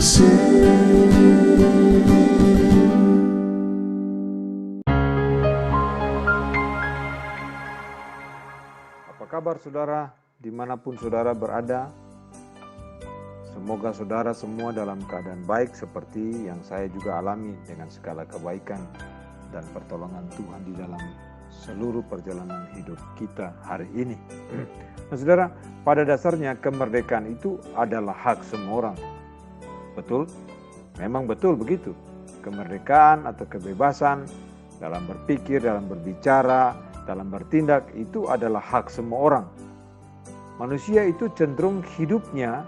kasih. Apa kabar saudara, dimanapun saudara berada? Semoga saudara semua dalam keadaan baik seperti yang saya juga alami dengan segala kebaikan dan pertolongan Tuhan di dalam seluruh perjalanan hidup kita hari ini. Nah saudara, pada dasarnya kemerdekaan itu adalah hak semua orang. Betul? Memang betul begitu. Kemerdekaan atau kebebasan dalam berpikir, dalam berbicara, dalam bertindak itu adalah hak semua orang. Manusia itu cenderung hidupnya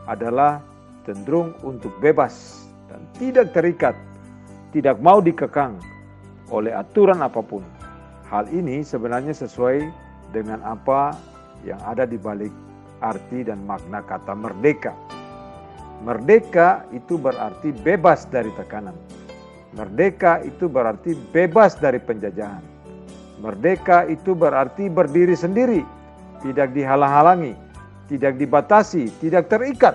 adalah cenderung untuk bebas dan tidak terikat, tidak mau dikekang oleh aturan apapun. Hal ini sebenarnya sesuai dengan apa yang ada di balik arti dan makna kata merdeka. Merdeka itu berarti bebas dari tekanan. Merdeka itu berarti bebas dari penjajahan. Merdeka itu berarti berdiri sendiri, tidak dihalang-halangi, tidak dibatasi, tidak terikat.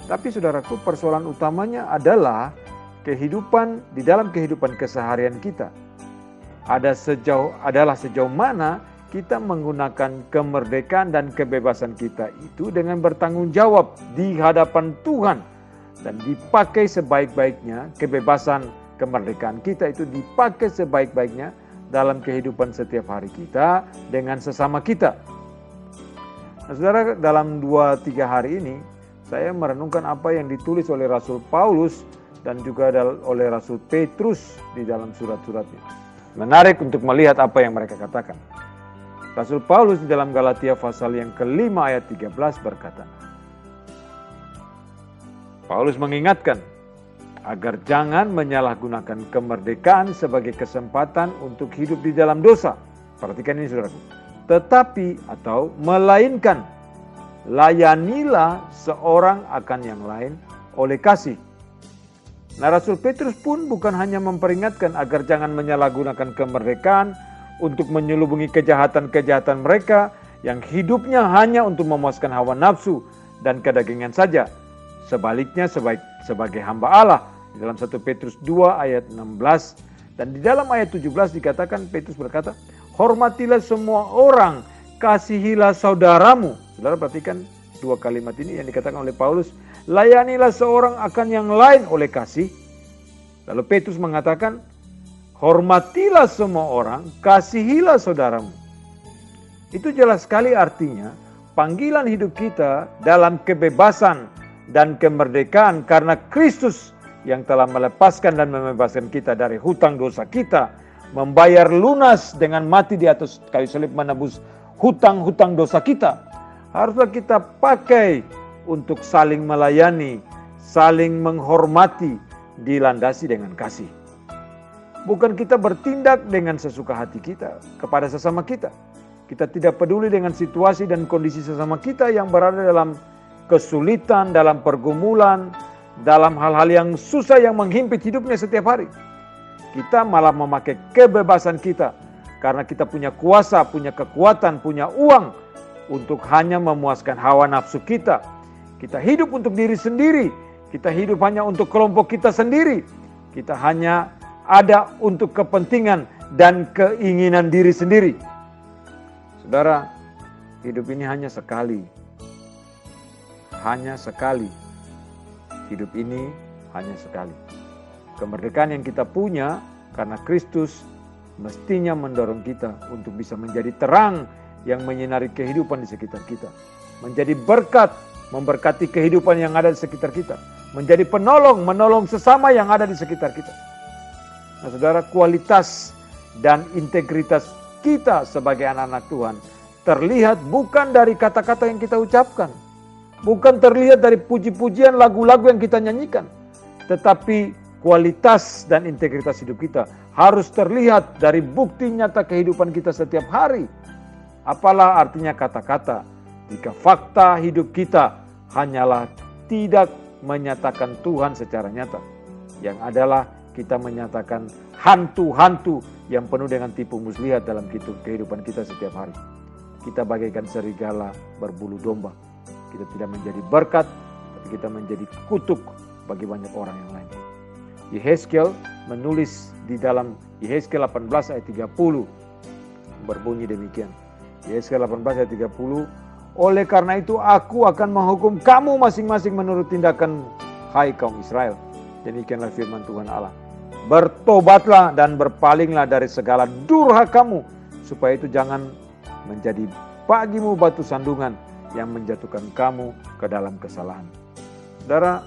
Tapi saudaraku, persoalan utamanya adalah kehidupan di dalam kehidupan keseharian kita. Adalah sejauh mana kita menggunakan kemerdekaan dan kebebasan kita itu dengan bertanggung jawab di hadapan Tuhan dan dipakai sebaik-baiknya. Kebebasan kemerdekaan kita itu dipakai sebaik-baiknya dalam kehidupan setiap hari kita dengan sesama kita. Nah, saudara, dalam 2-3 hari ini saya merenungkan apa yang ditulis oleh Rasul Paulus dan juga oleh Rasul Petrus di dalam surat-suratnya. Menarik untuk melihat apa yang mereka katakan. Rasul Paulus di dalam Galatia pasal yang ke-5 ayat 13 berkata, Paulus mengingatkan agar jangan menyalahgunakan kemerdekaan sebagai kesempatan untuk hidup di dalam dosa. Perhatikan ini saudaraku. Tetapi atau melainkan layanilah seorang akan yang lain oleh kasih. Nah, Rasul Petrus pun bukan hanya memperingatkan agar jangan menyalahgunakan kemerdekaan untuk menyelubungi kejahatan-kejahatan mereka yang hidupnya hanya untuk memuaskan hawa nafsu dan kedagingan saja. Sebaliknya sebagai hamba Allah. Di dalam 1 Petrus 2 ayat 16 dan di dalam ayat 17 dikatakan, Petrus berkata, hormatilah semua orang, kasihilah saudaramu. Saudara perhatikan dua kalimat ini yang dikatakan oleh Paulus. Layanilah seorang akan yang lain oleh kasih. Lalu Petrus mengatakan, hormatilah semua orang, kasihilah saudaramu. Itu jelas sekali artinya panggilan hidup kita dalam kebebasan dan kemerdekaan karena Kristus yang telah melepaskan dan membebaskan kita dari hutang dosa kita, membayar lunas dengan mati di atas kayu salib menebus hutang-hutang dosa kita. Haruslah kita pakai untuk saling melayani, saling menghormati, dilandasi dengan kasih. Bukan kita bertindak dengan sesuka hati kita kepada sesama kita. Kita tidak peduli dengan situasi dan kondisi sesama kita yang berada dalam kesulitan, dalam pergumulan, dalam hal-hal yang susah yang menghimpit hidupnya setiap hari. Kita malah memakai kebebasan kita karena kita punya kuasa, punya kekuatan, punya uang untuk hanya memuaskan hawa nafsu kita. Kita hidup untuk diri sendiri, kita hidup hanya untuk kelompok kita sendiri. Kita hanya ada untuk kepentingan dan keinginan diri sendiri. Saudara, hidup ini hanya sekali. Hanya sekali. Hidup ini hanya sekali. Kemerdekaan yang kita punya karena Kristus mestinya mendorong kita untuk bisa menjadi terang yang menyinari kehidupan di sekitar kita. Menjadi berkat, memberkati kehidupan yang ada di sekitar kita. Menjadi menolong sesama yang ada di sekitar kita. Nah saudara, kualitas dan integritas kita sebagai anak-anak Tuhan terlihat bukan dari kata-kata yang kita ucapkan. Bukan terlihat dari puji-pujian lagu-lagu yang kita nyanyikan. Tetapi kualitas dan integritas hidup kita harus terlihat dari bukti nyata kehidupan kita setiap hari. Apalah artinya kata-kata jika fakta hidup kita hanyalah tidak menyatakan Tuhan secara nyata. Yang adalah kita menyatakan hantu-hantu yang penuh dengan tipu muslihat dalam kehidupan kita setiap hari. Kita bagaikan serigala berbulu domba. Kita tidak menjadi berkat, tapi kita menjadi kutuk bagi banyak orang yang lain. Yehezkiel menulis di dalam Yehezkiel 18 ayat 30 berbunyi demikian. Yehezkiel 18 ayat 30, oleh karena itu aku akan menghukum kamu masing-masing menurut tindakan hai kaum Israel. Demikianlah firman Tuhan Allah. Bertobatlah dan berpalinglah dari segala durhakamu, supaya itu jangan menjadi bagimu batu sandungan yang menjatuhkan kamu ke dalam kesalahan. Saudara,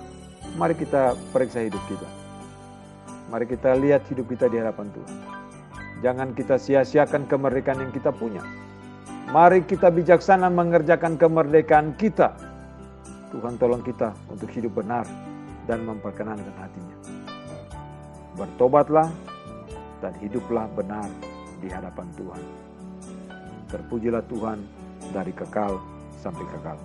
mari kita periksa hidup kita. Mari kita lihat hidup kita di hadapan Tuhan. Jangan kita sia-siakan kemerdekaan yang kita punya. Mari kita bijaksana mengerjakan kemerdekaan kita. Tuhan tolong kita untuk hidup benar dan memperkenankan hatinya. Bertobatlah dan hiduplah benar di hadapan Tuhan. Terpujilah Tuhan dari kekal sampai kekal.